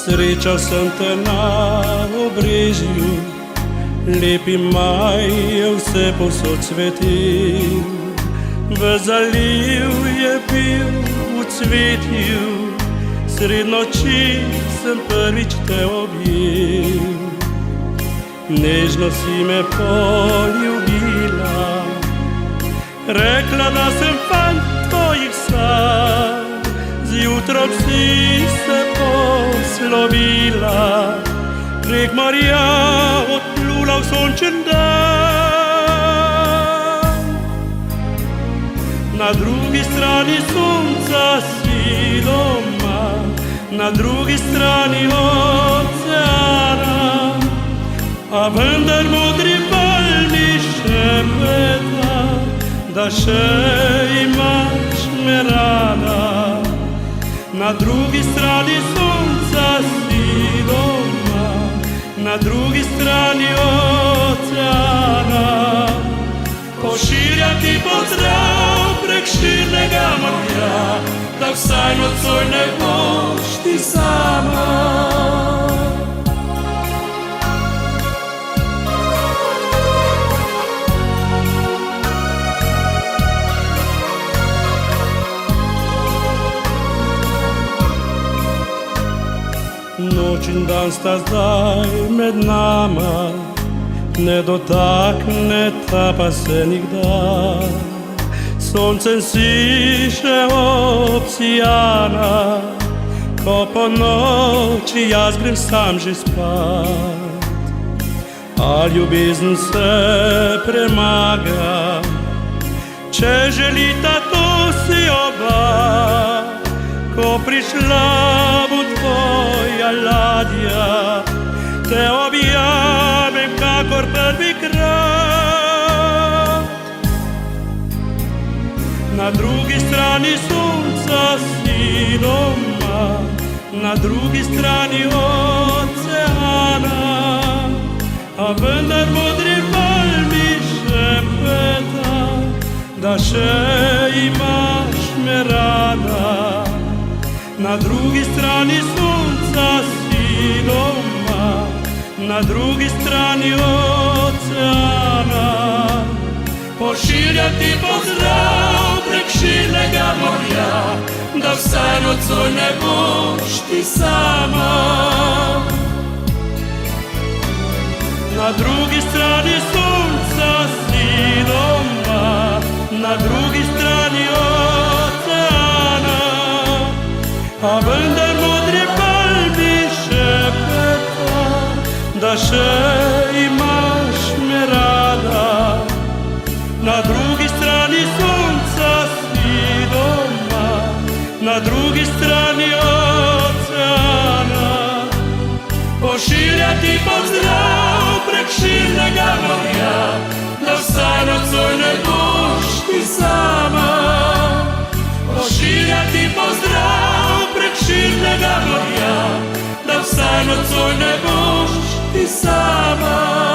Srečal sem te na obrežju, lepi maj je vse povsod cvetil. V zaliv je bil v cvetju, sred noči sem prvič te objel. Nežno si me poljubila, rekla, da sem fant tvojih sanj. Zjutraj si se poslovila, prek morja odplula v sončen dan. Na drugi strani sonca si doma, na drugi strani oceana, a vendar modri val mi šepeta, da še imaš me rada. Na drugi strani sonca si doma, na drugi strani oceana. Pošiljam ti pozdrav prek širnega morja, da vsaj nocoj ne boš ti sama. Noč in dan sta zdaj med nama, ne dotakneta pa se nikdar. Soncem si še obsijana, ko po noči jaz grem sam že spat. A ljubezen se premaga, če želita to si oba. Ko prišla bo tvoja ladja, te objamem kakor prvikrat. Na drugi strani sonca si doma, na drugi strani oceana, a vendar modri val mi šepeta, da še imaš me rada. Na drugi strani sonca si doma, na drugi strani oceana. Pošiljam ti pozdrav prek širnega morja, da vsaj nocoj ne boš ti sama. Na drugi strani sonca si doma, na drugi strani oceana, a vendar modri val mi šepeta, da še imaš me rada. Na drugi strani sonca si doma, na drugi strani oceana. Pošiljam ti pozdrav prek širnega morja, da vsaj nocoj ne boš ti sama. Pošiljam ti pozdrav prek širnega morja, da vsaj nocoj ne boš ti sama.